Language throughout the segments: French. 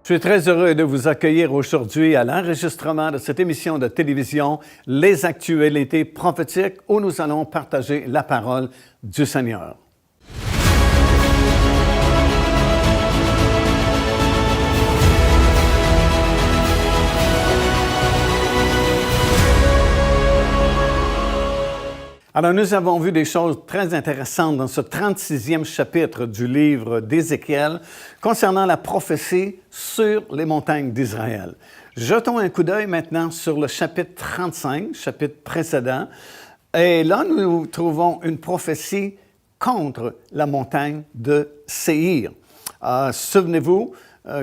Je suis très heureux de vous accueillir aujourd'hui à l'enregistrement de cette émission de télévision, Les actualités prophétiques, où nous allons partager la parole du Seigneur. Alors, nous avons vu des choses très intéressantes dans ce 36e chapitre du livre d'Ézéchiel concernant la prophétie sur les montagnes d'Israël. Jetons un coup d'œil maintenant sur le chapitre 35, chapitre précédent. Et là, nous trouvons une prophétie contre la montagne de Séir. Souvenez-vous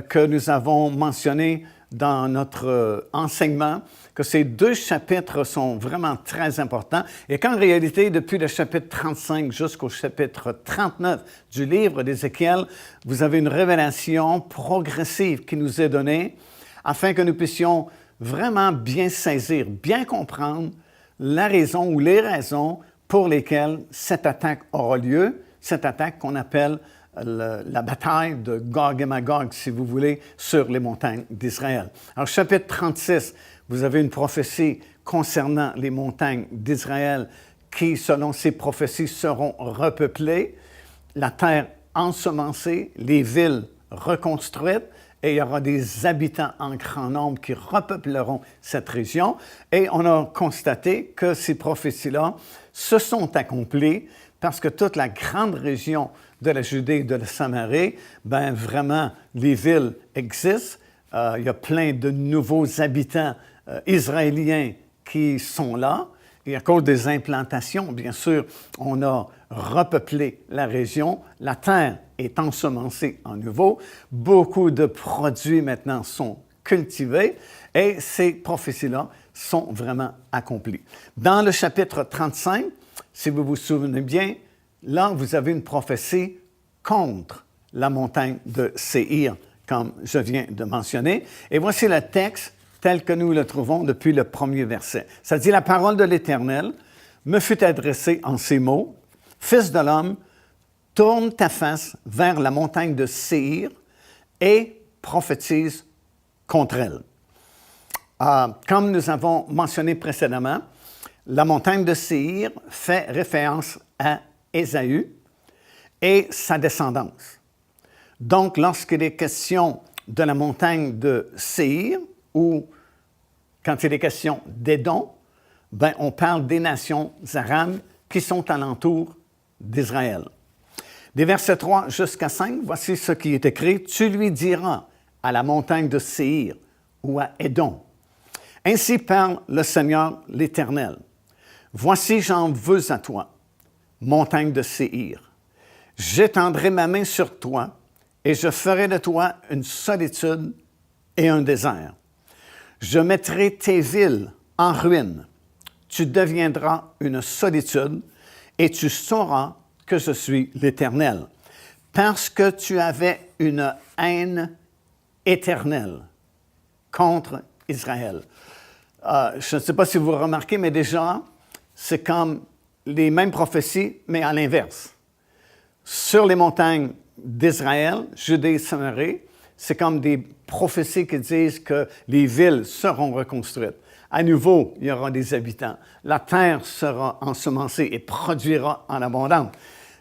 que nous avons mentionné dans notre enseignement que ces deux chapitres sont vraiment très importants et qu'en réalité, depuis le chapitre 35 jusqu'au chapitre 39 du livre d'Ézéchiel, vous avez une révélation progressive qui nous est donnée afin que nous puissions vraiment bien saisir, bien comprendre la raison ou les raisons pour lesquelles cette attaque aura lieu, cette attaque qu'on appelle la bataille de Gog et Magog, si vous voulez, sur les montagnes d'Israël. Alors, chapitre 36, vous avez une prophétie concernant les montagnes d'Israël qui, selon ces prophéties, seront repeuplées, la terre ensemencée, les villes reconstruites, et il y aura des habitants en grand nombre qui repeupleront cette région. Et on a constaté que ces prophéties-là se sont accomplies parce que toute la grande région de la Judée et de la Samarie, bien vraiment, les villes existent. Il y a plein de nouveaux habitants israéliens qui sont là. Et à cause des implantations, bien sûr, on a repeuplé la région. La terre est ensemencée en nouveau. Beaucoup de produits maintenant sont cultivés et ces prophéties-là sont vraiment accomplies. Dans le chapitre 35, si vous vous souvenez bien, là, vous avez une prophétie contre la montagne de Séir, comme je viens de mentionner. Et voici le texte tel que nous le trouvons depuis le premier verset. Ça dit « La parole de l'Éternel me fut adressée en ces mots. Fils de l'homme, tourne ta face vers la montagne de Séir et prophétise contre elle. » Comme nous avons mentionné précédemment, la montagne de Séir fait référence à Ésaü et sa descendance. Donc, lorsqu'il est question de la montagne de Séir, ou quand il est question d'Édom, ben, on parle des nations arabes qui sont alentour d'Israël. Des versets 3 jusqu'à 5, voici ce qui est écrit. « Tu lui diras à la montagne de Séir ou à Édom, ainsi parle le Seigneur l'Éternel. Voici, j'en veux à toi, montagne de Séir. J'étendrai ma main sur toi et je ferai de toi une solitude et un désert. Je mettrai tes villes en ruine. Tu deviendras une solitude et tu sauras que je suis l'Éternel, parce que tu avais une haine éternelle contre Israël. » Je ne sais pas si vous remarquez, mais déjà, c'est comme les mêmes prophéties, mais à l'inverse. Sur les montagnes d'Israël, Judée et Samarie, c'est comme des prophéties qui disent que les villes seront reconstruites. À nouveau, il y aura des habitants. La terre sera ensemencée et produira en abondance.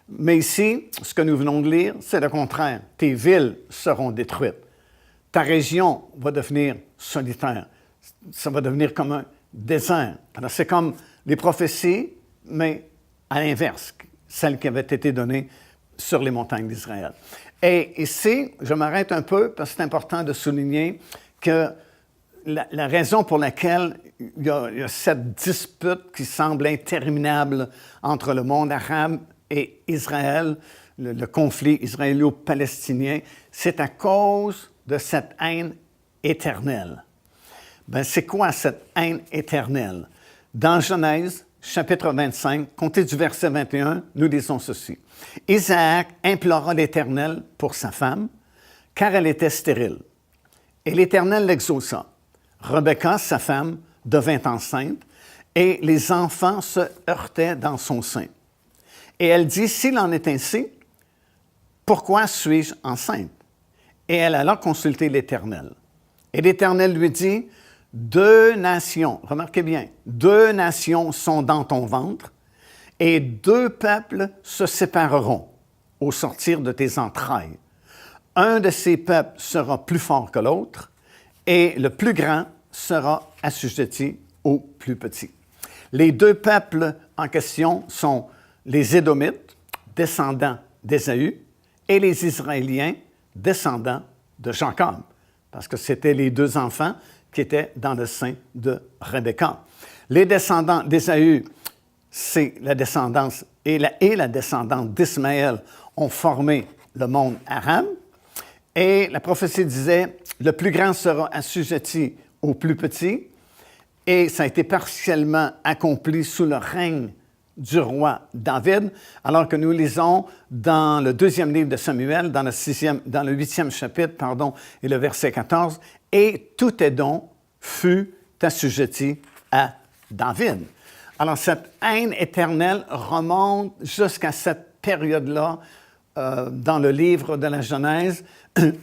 Mais ici, ce que nous venons de lire, c'est le contraire. Tes villes seront détruites. Ta région va devenir solitaire. Ça va devenir comme un désert. Alors, c'est comme les prophéties, mais à l'inverse, celles qui avaient été données sur les montagnes d'Israël. Et ici, je m'arrête un peu parce que c'est important de souligner que la raison pour laquelle il y a cette dispute qui semble interminable entre le monde arabe et Israël, le conflit israélo-palestinien, c'est à cause de cette haine éternelle. Ben, c'est quoi cette haine éternelle? Dans Genèse, chapitre 25, comptez du verset 21, nous lisons ceci. « Isaac implora l'Éternel pour sa femme, car elle était stérile. Et l'Éternel l'exauça. Rebecca, sa femme, devint enceinte, et les enfants se heurtaient dans son sein. Et elle dit, s'il en est ainsi, pourquoi suis-je enceinte? et elle alla consulter l'Éternel. Et l'Éternel lui dit, « 2 nations, remarquez bien, 2 nations sont dans ton ventre, et 2 peuples se sépareront au sortir de tes entrailles. Un de ces peuples sera plus fort que l'autre, et le plus grand sera assujetti au plus petit. » Les 2 peuples en question sont les Édomites, descendants d'Ésaü, et les Israéliens, descendants de Jacob, parce que c'était les 2 enfants qui étaient dans le sein de Rebecca. Les descendants d'Ésaü, c'est la descendance et la descendance d'Ismaël ont formé le monde arabe. Et la prophétie disait, le plus grand sera assujetti au plus petit. Et ça a été partiellement accompli sous le règne du roi David, alors que nous lisons dans le 2e livre de Samuel, dans le 8e chapitre, et le verset 14, « Et tout Édom fut assujetti à David. » Alors, cette haine éternelle remonte jusqu'à cette période-là dans le livre de la Genèse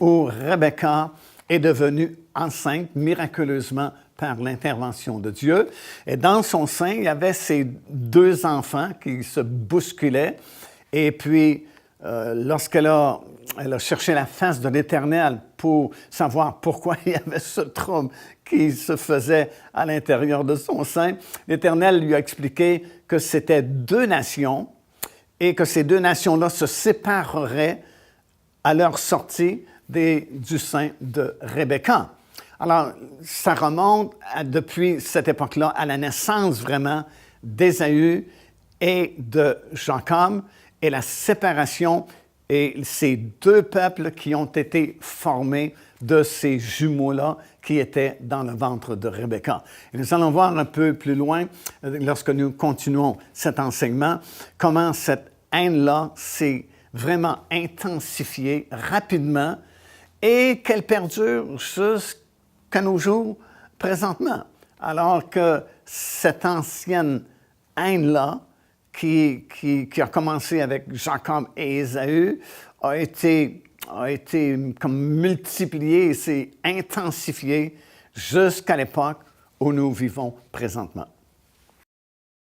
où Rebecca est devenue enceinte miraculeusement par l'intervention de Dieu. Et dans son sein, il y avait ces 2 enfants qui se bousculaient. Et puis, lorsqu'elle a cherché la face de l'Éternel pour savoir pourquoi il y avait ce trouble qui se faisait à l'intérieur de son sein, l'Éternel lui a expliqué que c'était 2 nations et que ces 2 nations-là se sépareraient à leur sortie du sein de Rebecca. Alors, ça remonte depuis cette époque-là à la naissance vraiment d'Ésaü et de Jacob et la séparation et ces 2 peuples qui ont été formés de ces jumeaux-là qui étaient dans le ventre de Rebecca. Et nous allons voir un peu plus loin, lorsque nous continuons cet enseignement, comment cette haine-là s'est vraiment intensifiée rapidement et qu'elle perdure jusqu'à nos jours présentement. Alors que cette ancienne haine-là, qui a commencé avec Jacob et Ésaü, a été comme multipliée et s'est intensifiée jusqu'à l'époque où nous vivons présentement.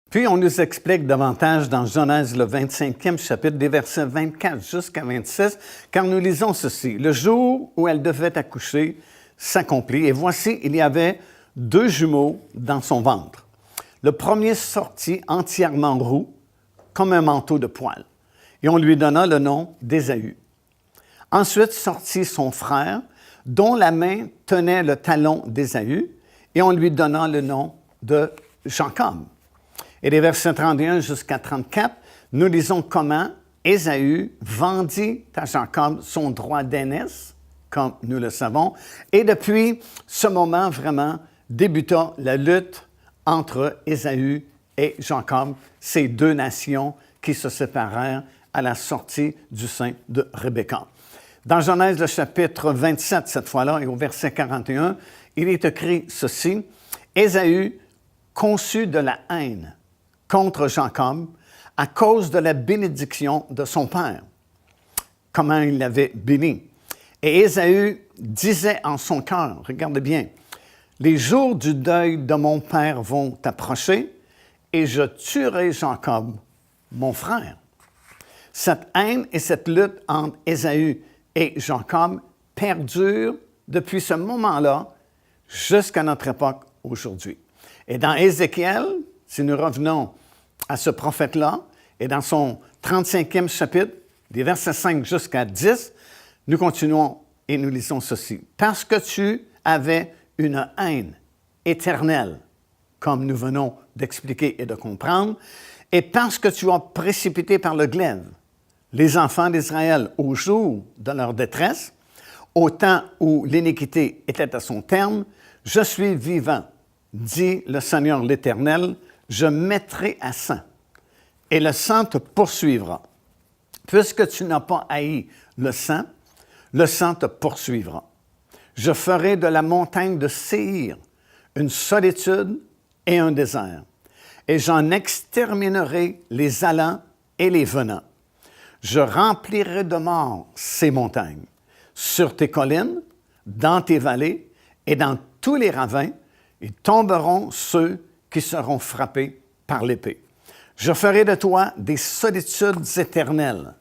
Puis, on nous explique davantage dans Genèse, le 25e chapitre, des versets 24 jusqu'à 26, car nous lisons ceci. « Le jour où elle devait accoucher s'accomplit, et voici, il y avait 2 jumeaux dans son ventre. Le premier sortit entièrement roux, comme un manteau de poil, et on lui donna le nom d'Ésaü. Ensuite sortit son frère, dont la main tenait le talon d'Ésaü, et on lui donna le nom de Jacob. » Et des versets 31 jusqu'à 34, nous lisons comment Ésaü vendit à Jacob son droit d'aînesse, comme nous le savons, et depuis ce moment, vraiment, débuta la lutte entre Ésaü et Jacob, ces 2 nations qui se séparèrent à la sortie du sein de Rebecca. Dans Genèse, le chapitre 27, cette fois-là, et au verset 41, il est écrit ceci, « Ésaü conçut de la haine contre Jacob à cause de la bénédiction de son père, comment il l'avait béni. Et Ésaü disait en son cœur, regardez bien, « Les jours du deuil de mon père vont approcher, et je tuerai Jacob, mon frère. » Cette haine et cette lutte entre Ésaü et Jacob perdurent depuis ce moment-là jusqu'à notre époque aujourd'hui. Et dans Ézéchiel, si nous revenons à ce prophète-là, et dans son 35e chapitre, des versets 5 jusqu'à 10, nous continuons et nous lisons ceci. « Parce que tu avais une haine éternelle, comme nous venons d'expliquer et de comprendre, et parce que tu as précipité par le glaive les enfants d'Israël au jour de leur détresse, au temps où l'iniquité était à son terme, je suis vivant, dit le Seigneur l'Éternel, je mettrai à sang, et le sang te poursuivra. Puisque tu n'as pas haï le sang te poursuivra. Je ferai de la montagne de Séhir une solitude et un désert, et j'en exterminerai les allants et les venants. Je remplirai de mort ces montagnes. sur tes collines, dans tes vallées et dans tous les ravins, et tomberont ceux qui seront frappés par l'épée. Je ferai de toi des solitudes éternelles.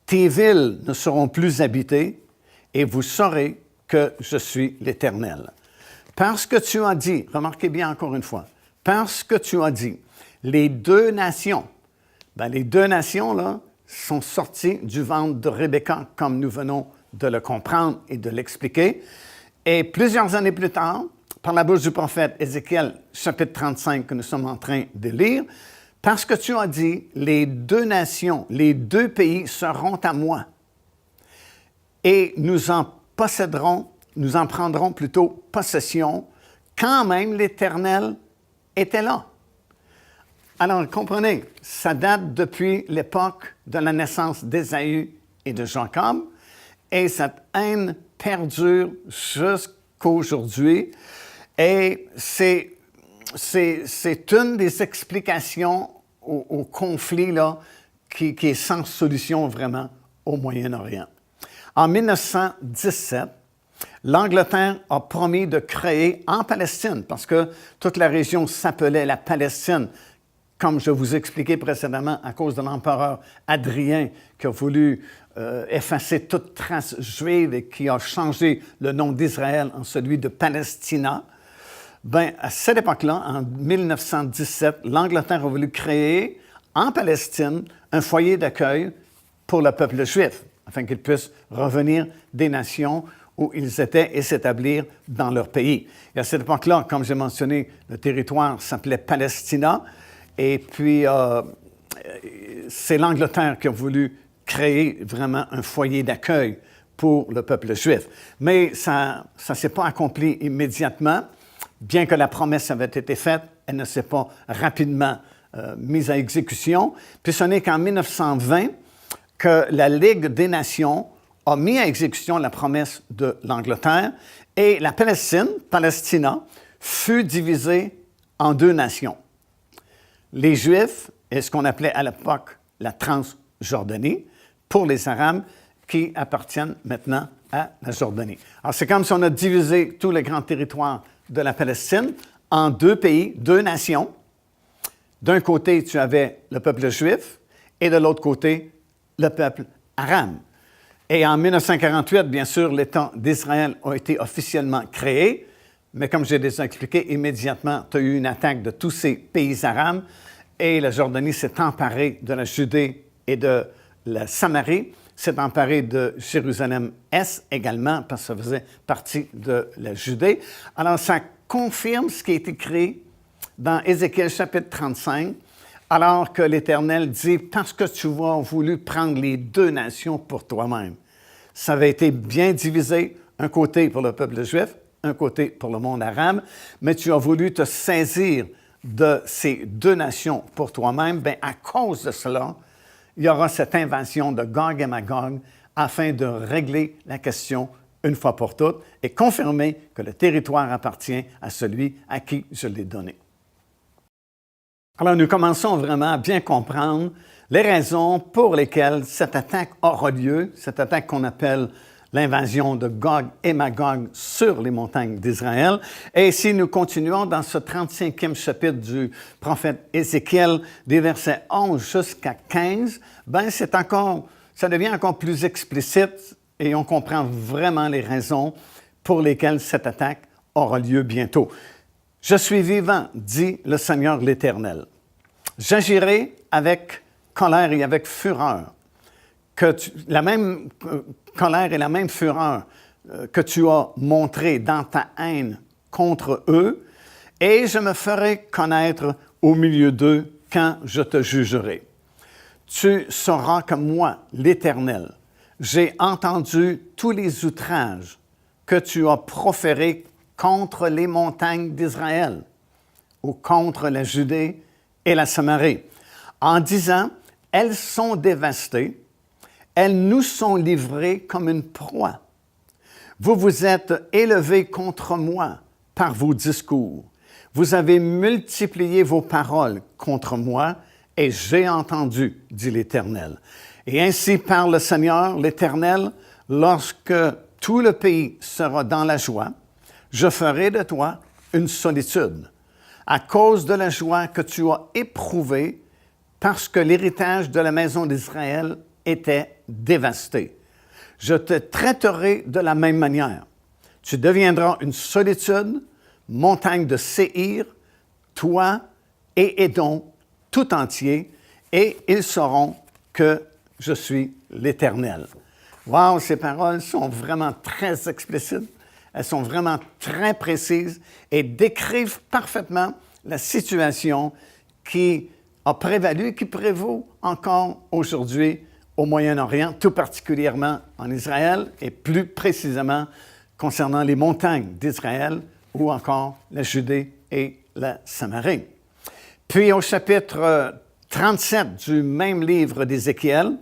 Tes villes ne seront plus habitées, et vous saurez que je suis l'Éternel. Parce que tu as dit, remarquez bien encore une fois, parce que tu as dit, les deux nations, les deux nations là, sont sorties du ventre de Rebecca, comme nous venons de le comprendre et de l'expliquer. Et plusieurs années plus tard, par la bouche du prophète Ézéchiel, chapitre 35, que nous sommes en train de lire, parce que tu as dit, les deux nations, les deux pays seront à moi, et nous en posséderons, nous en prendrons plutôt possession, quand même l'Éternel était là. Alors, comprenez, ça date depuis l'époque de la naissance d'Ésaü et de Jacob, et cette haine perdure jusqu'aujourd'hui, et c'est une des explications au conflit là, qui est sans solution vraiment au Moyen-Orient. En 1917, l'Angleterre a promis de créer en Palestine, parce que toute la région s'appelait la Palestine, comme je vous expliquais précédemment, à cause de l'empereur Adrien qui a voulu effacer toute trace juive et qui a changé le nom d'Israël en celui de Palestina. Bien, à cette époque-là, en 1917, l'Angleterre a voulu créer en Palestine un foyer d'accueil pour le peuple juif, afin qu'ils puissent revenir des nations où ils étaient et s'établir dans leur pays. Et à cette époque-là, comme j'ai mentionné, le territoire s'appelait Palestina, et puis c'est l'Angleterre qui a voulu créer vraiment un foyer d'accueil pour le peuple juif. Mais ça ne s'est pas accompli immédiatement. Bien que la promesse avait été faite, elle ne s'est pas rapidement mise à exécution. Puis ce n'est qu'en 1920 que la Ligue des Nations a mis à exécution la promesse de l'Angleterre et la Palestina, fut divisée en deux nations. Les Juifs et ce qu'on appelait à l'époque la Transjordanie, pour les Arabes qui appartiennent maintenant à la Jordanie. Alors c'est comme si on a divisé tout le grand territoire de la Palestine en deux pays, deux nations. D'un côté, tu avais le peuple juif et de l'autre côté, le peuple arabe. Et en 1948, bien sûr, l'État d'Israël a été officiellement créé, mais comme j'ai déjà expliqué, immédiatement, tu as eu une attaque de tous ces pays arabes et la Jordanie s'est emparée de la Judée et de la Samarie, s'est emparée de Jérusalem-Est également, parce que ça faisait partie de la Judée. Alors, ça confirme ce qui a été écrit dans Ézéchiel chapitre 35, alors que l'Éternel dit, parce que tu as voulu prendre les deux nations pour toi-même. Ça avait été bien divisé, un côté pour le peuple juif, un côté pour le monde arabe, mais tu as voulu te saisir de ces deux nations pour toi-même. Bien, à cause de cela, il y aura cette invasion de Gog et Magog afin de régler la question une fois pour toutes et confirmer que le territoire appartient à celui à qui je l'ai donné. Alors, nous commençons vraiment à bien comprendre les raisons pour lesquelles cette attaque aura lieu, cette attaque qu'on appelle l'invasion de Gog et Magog sur les montagnes d'Israël. Et si nous continuons dans ce 35e chapitre du prophète Ézéchiel, des versets 11 jusqu'à 15, bien, ça devient encore plus explicite et on comprend vraiment les raisons pour lesquelles cette attaque aura lieu bientôt. « Je suis vivant, dit le Seigneur l'Éternel. J'agirai avec colère et avec fureur. La même colère et la même fureur que tu as montré dans ta haine contre eux, et je me ferai connaître au milieu d'eux quand je te jugerai. Tu sauras que moi, l'Éternel, j'ai entendu tous les outrages que tu as proférés contre les montagnes d'Israël, ou contre la Judée et la Samarie, en disant, elles sont dévastées, elles nous sont livrées comme une proie. Vous vous êtes élevés contre moi par vos discours. Vous avez multiplié vos paroles contre moi, et j'ai entendu, dit l'Éternel. Et ainsi parle le Seigneur, l'Éternel, lorsque tout le pays sera dans la joie, je ferai de toi une solitude, à cause de la joie que tu as éprouvée, parce que l'héritage de la maison d'Israël était dévasté. Je te traiterai de la même manière. Tu deviendras une solitude, montagne de Séhir, toi et Édom tout entier, et ils sauront que je suis l'Éternel. Wow, ces paroles sont vraiment très explicites. Elles sont vraiment très précises et décrivent parfaitement la situation qui a prévalu et qui prévaut encore aujourd'hui au Moyen-Orient, tout particulièrement en Israël et plus précisément concernant les montagnes d'Israël ou encore la Judée et la Samarie. Puis au chapitre 37 du même livre d'Ézéchiel,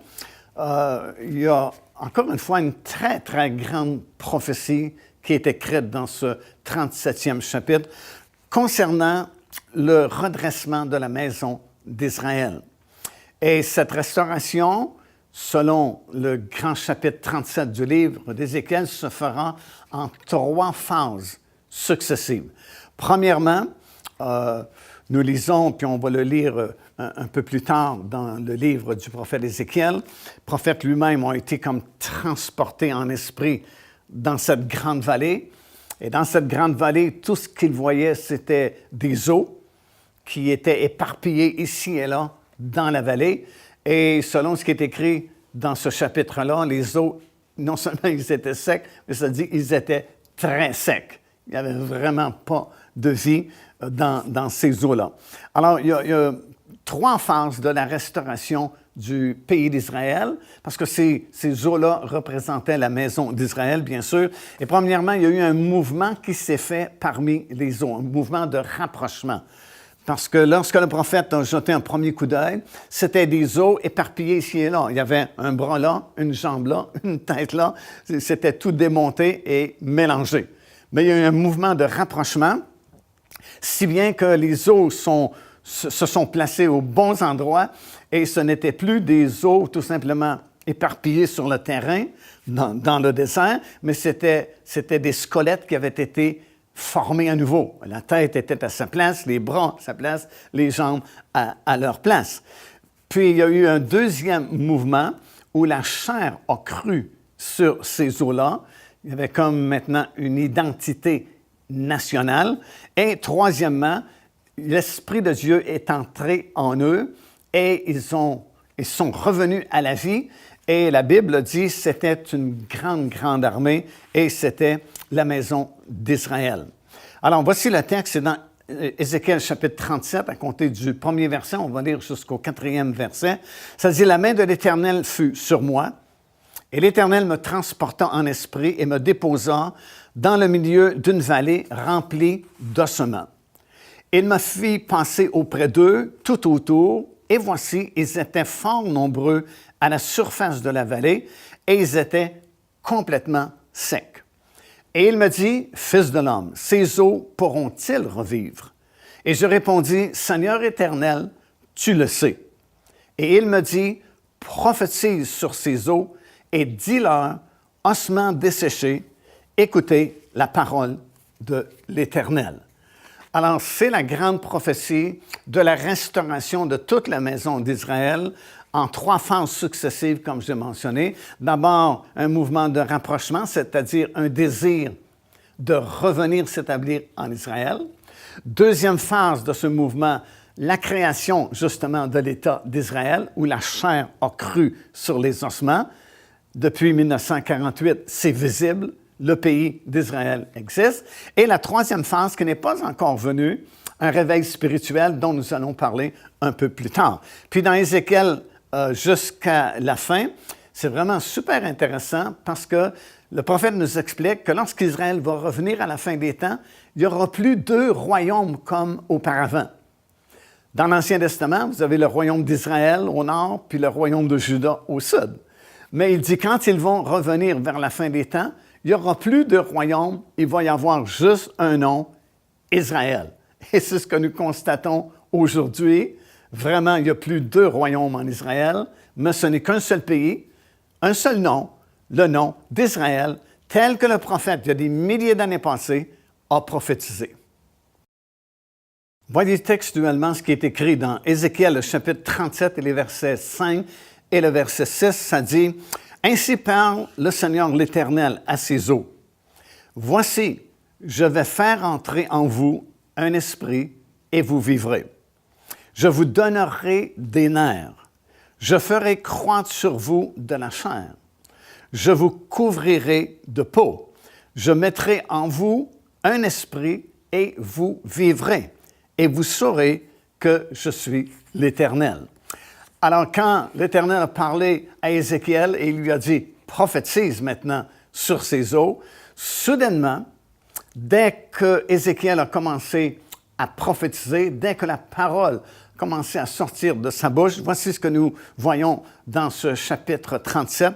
il y a encore une fois une très, très grande prophétie qui est écrite dans ce 37e chapitre concernant le redressement de la maison d'Israël. Et cette restauration, selon le grand chapitre 37 du livre d'Ézéchiel, se fera en 3 phases successives. Premièrement, nous lisons, puis on va le lire un peu plus tard dans le livre du prophète Ézéchiel, le prophète lui-même a été comme transporté en esprit dans cette grande vallée. Et dans cette grande vallée, tout ce qu'il voyait, c'était des eaux qui étaient éparpillées ici et là dans la vallée. Et selon ce qui est écrit dans ce chapitre-là, les eaux, non seulement ils étaient secs, mais ça dit qu'ils étaient très secs. Il n'y avait vraiment pas de vie dans ces eaux-là. Alors, il y a 3 phases de la restauration du pays d'Israël, parce que ces eaux-là représentaient la maison d'Israël, bien sûr. Et premièrement, il y a eu un mouvement qui s'est fait parmi les eaux, un mouvement de rapprochement. Parce que lorsque le prophète a jeté un premier coup d'œil, c'était des eaux éparpillées ici et là. Il y avait un bras là, une jambe là, une tête là. C'était tout démonté et mélangé. Mais il y a eu un mouvement de rapprochement, si bien que les eaux se sont placées aux bons endroits et ce n'étaient plus des eaux tout simplement éparpillées sur le terrain, dans le désert, mais c'était des squelettes qui avaient été formés à nouveau. La tête était à sa place, les bras à sa place, les jambes à leur place. Puis il y a eu un deuxième mouvement où la chair a cru sur ces eaux-là. Il y avait comme maintenant une identité nationale. Et troisièmement, l'Esprit de Dieu est entré en eux et ils sont revenus à la vie. Et la Bible dit que c'était une grande, grande armée et c'était la maison d'Israël. Alors, voici le texte, c'est dans Ézéchiel chapitre 37, à compter du 1er verset, on va lire jusqu'au 4e verset. Ça dit, « La main de l'Éternel fut sur moi, et l'Éternel me transporta en esprit et me déposa dans le milieu d'une vallée remplie d'ossements. Il me fit passer auprès d'eux tout autour, et voici, ils étaient fort nombreux à la surface de la vallée, et ils étaient complètement secs. Et il me dit, « Fils de l'homme, ces eaux pourront-ils revivre? » Et je répondis, « Seigneur éternel, tu le sais. » Et il me dit, « Prophétise sur ces eaux et dis-leur, ossements desséchés, écoutez la parole de l'Éternel. » Alors, c'est la grande prophétie de la restauration de toute la maison d'Israël en 3 phases successives, comme j'ai mentionné. D'abord, un mouvement de rapprochement, c'est-à-dire un désir de revenir s'établir en Israël. Deuxième phase de ce mouvement, la création justement de l'État d'Israël, où la chair a cru sur les ossements. Depuis 1948, c'est visible. Le pays d'Israël existe. Et la troisième phase, qui n'est pas encore venue, un réveil spirituel dont nous allons parler un peu plus tard. Puis dans Ézéchiel, jusqu'à la fin, c'est vraiment super intéressant parce que le prophète nous explique que lorsqu'Israël va revenir à la fin des temps, il n'y aura plus 2 royaumes comme auparavant. Dans l'Ancien Testament, vous avez le royaume d'Israël au nord, puis le royaume de Juda au sud. Mais il dit quand ils vont revenir vers la fin des temps, il n'y aura plus de royaume, il va y avoir juste un nom, Israël. Et c'est ce que nous constatons aujourd'hui. Vraiment, il n'y a plus 2 royaumes en Israël, mais ce n'est qu'un seul pays, un seul nom, le nom d'Israël tel que le prophète, il y a des milliers d'années passées, a prophétisé. Voyez textuellement ce qui est écrit dans Ézéchiel, le chapitre 37 et les versets 5 et le verset 6, ça dit « Ainsi parle le Seigneur l'Éternel à ses eaux. Voici, je vais faire entrer en vous un esprit et vous vivrez. Je vous donnerai des nerfs. Je ferai croître sur vous de la chair. Je vous couvrirai de peau. Je mettrai en vous un esprit et vous vivrez. Et vous saurez que je suis l'Éternel. » Alors, quand l'Éternel a parlé à Ézéchiel et il lui a dit « prophétise maintenant sur ces eaux », soudainement, dès que Ézéchiel a commencé à prophétiser, dès que la parole a commencé à sortir de sa bouche, voici ce que nous voyons dans ce chapitre 37.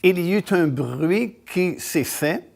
Il y eut un bruit qui s'est fait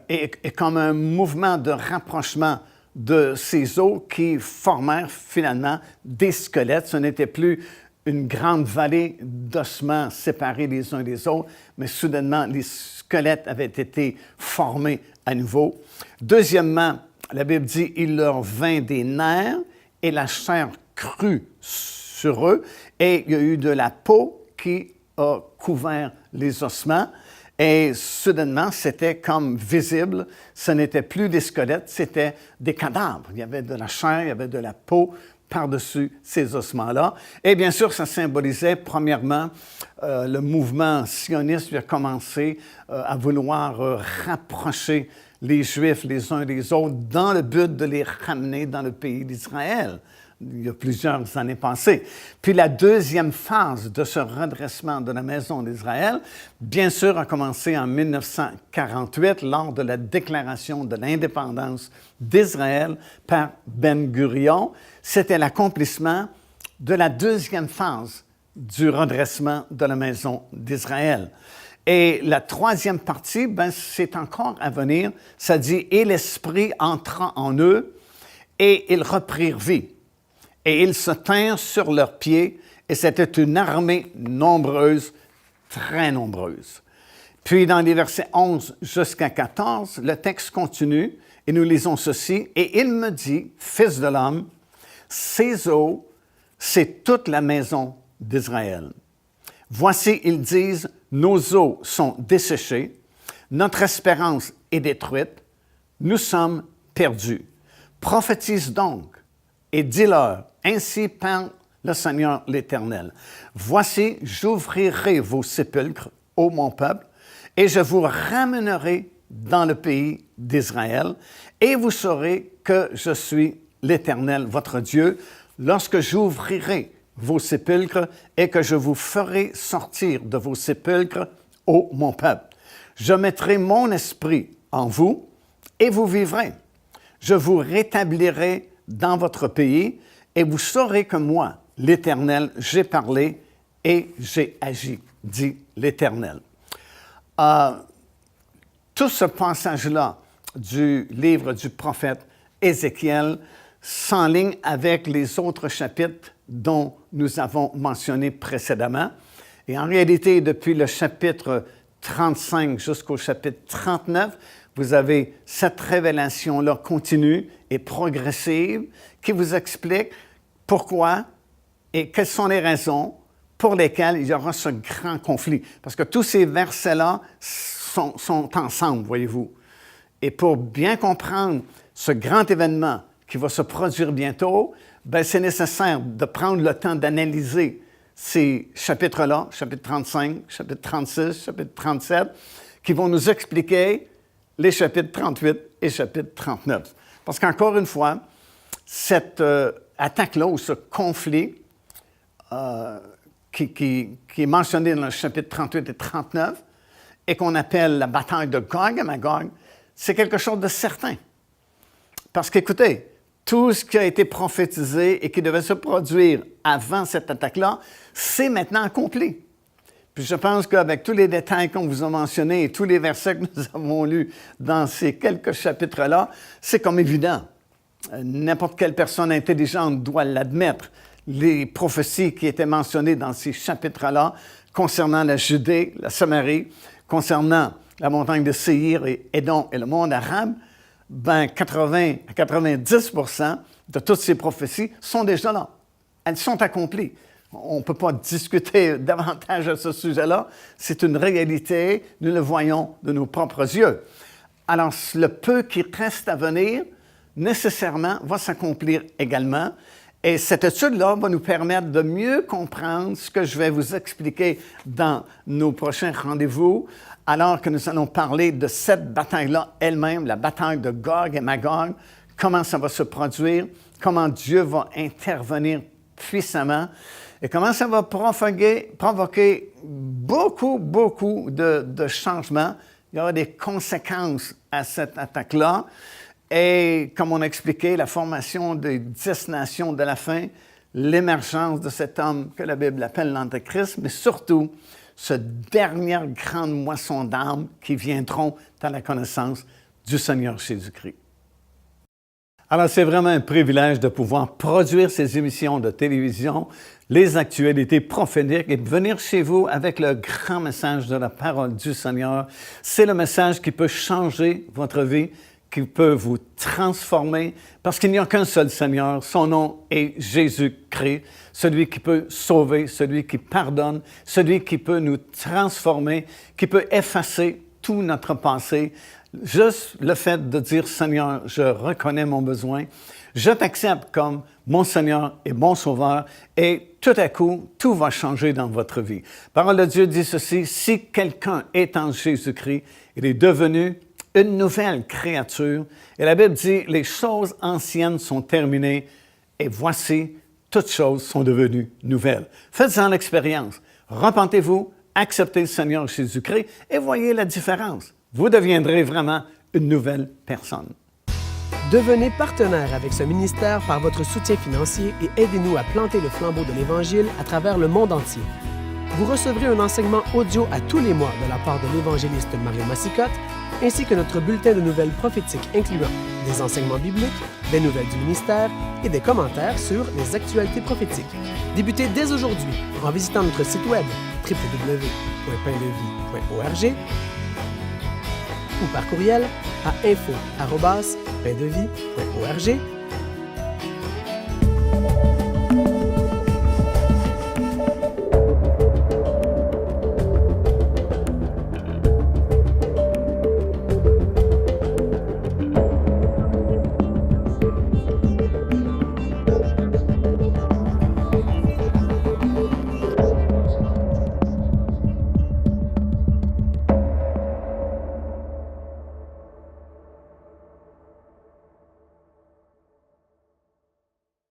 et comme un mouvement de rapprochement de ces os qui formèrent finalement des squelettes. Ce n'était plus une grande vallée d'ossements séparés les uns des autres, mais soudainement, les squelettes avaient été formés à nouveau. Deuxièmement, la Bible dit « il leur vint des nerfs et la chair crut sur eux, et il y a eu de la peau qui a couvert les ossements. » Et soudainement, c'était comme visible, ce n'était plus des squelettes, c'était des cadavres. Il y avait de la chair, il y avait de la peau par-dessus ces ossements-là. Et bien sûr, ça symbolisait, premièrement, le mouvement sioniste qui a commencé à vouloir rapprocher les Juifs les uns des autres dans le but de les ramener dans le pays d'Israël. Il y a plusieurs années passées. Puis la deuxième phase de ce redressement de la maison d'Israël, bien sûr, a commencé en 1948 lors de la déclaration de l'indépendance d'Israël par Ben-Gurion. C'était l'accomplissement de la deuxième phase du redressement de la maison d'Israël. Et la troisième partie, c'est encore à venir. Ça dit « Et l'Esprit entra en eux, et ils reprirent vie. Et ils se tinrent sur leurs pieds, et c'était une armée nombreuse, très nombreuse. » Puis dans les versets 11 jusqu'à 14, le texte continue, et nous lisons ceci. « Et il me dit, Fils de l'homme, ces eaux, c'est toute la maison d'Israël. Voici, ils disent, nos eaux sont desséchées, notre espérance est détruite, nous sommes perdus. Prophétise donc, et dis-leur, ainsi parle le Seigneur l'Éternel. Voici, j'ouvrirai vos sépulcres, ô mon peuple, et je vous ramènerai dans le pays d'Israël, et vous saurez que je suis l'Éternel, votre Dieu, lorsque j'ouvrirai vos sépulcres et que je vous ferai sortir de vos sépulcres, ô mon peuple. Je mettrai mon esprit en vous, et vous vivrez. Je vous rétablirai dans votre pays, et vous saurez que moi, l'Éternel, j'ai parlé et j'ai agi, dit l'Éternel. Tout ce passage-là du livre du prophète Ézéchiel s'enligne avec les autres chapitres dont nous avons mentionné précédemment. Et en réalité, depuis le chapitre 35 jusqu'au chapitre 39, vous avez cette révélation-là continue et progressive qui vous explique pourquoi et quelles sont les raisons pour lesquelles il y aura ce grand conflit. Parce que tous ces versets-là sont ensemble, voyez-vous. Et pour bien comprendre ce grand événement qui va se produire bientôt, c'est nécessaire de prendre le temps d'analyser ces chapitres-là, chapitre 35, chapitre 36, chapitre 37, qui vont nous expliquer les chapitres 38 et chapitre 39. Parce qu'encore une fois, cette attaque-là ou ce conflit qui est mentionné dans le chapitre 38 et 39 et qu'on appelle la bataille de Gog et Magog, c'est quelque chose de certain. Parce qu'écoutez, tout ce qui a été prophétisé et qui devait se produire avant cette attaque-là, c'est maintenant accompli. Puis je pense qu'avec tous les détails qu'on vous a mentionnés et tous les versets que nous avons lus dans ces quelques chapitres-là, c'est comme évident. N'importe quelle personne intelligente doit l'admettre. Les prophéties qui étaient mentionnées dans ces chapitres-là concernant la Judée, la Samarie, concernant la montagne de Séhir et Édom et le monde arabe, 80 à 90% de toutes ces prophéties sont déjà là. Elles sont accomplies. On ne peut pas discuter davantage à ce sujet-là. C'est une réalité, nous le voyons de nos propres yeux. Alors, le peu qui reste à venir, nécessairement, va s'accomplir également. Et cette étude-là va nous permettre de mieux comprendre ce que je vais vous expliquer dans nos prochains rendez-vous, alors que nous allons parler de cette bataille-là elle-même, la bataille de Gog et Magog, comment ça va se produire, comment Dieu va intervenir puissamment et comment ça va provoquer beaucoup de changements. Il y aura des conséquences à cette attaque-là. Et comme on a expliqué, la formation des 10 nations de la fin, l'émergence de cet homme que la Bible appelle l'Antéchrist, mais surtout, cette dernière grande moisson d'âmes qui viendront dans la connaissance du Seigneur Jésus-Christ. Alors, c'est vraiment un privilège de pouvoir produire ces émissions de télévision, les actualités prophétiques et de venir chez vous avec le grand message de la parole du Seigneur. C'est le message qui peut changer votre vie, qui peut vous transformer, parce qu'il n'y a qu'un seul Seigneur, son nom est Jésus-Christ, celui qui peut sauver, celui qui pardonne, celui qui peut nous transformer, qui peut effacer tout notre passé. Juste le fait de dire « Seigneur, je reconnais mon besoin, je t'accepte comme mon Seigneur et mon Sauveur » et tout à coup, tout va changer dans votre vie. La parole de Dieu dit ceci, « Si quelqu'un est en Jésus-Christ, il est devenu une nouvelle créature. » Et la Bible dit « Les choses anciennes sont terminées et voici, toutes choses sont devenues nouvelles. » Faites-en l'expérience. Repentez-vous, acceptez le Seigneur Jésus-Christ et voyez la différence. Vous deviendrez vraiment une nouvelle personne. Devenez partenaire avec ce ministère par votre soutien financier et aidez-nous à planter le flambeau de l'Évangile à travers le monde entier. Vous recevrez un enseignement audio à tous les mois de la part de l'évangéliste Mario Massicotte, ainsi que notre bulletin de nouvelles prophétiques incluant des enseignements bibliques, des nouvelles du ministère et des commentaires sur les actualités prophétiques. Débutez dès aujourd'hui en visitant notre site web www.paindevie.org ou par courriel à info@paindevie.org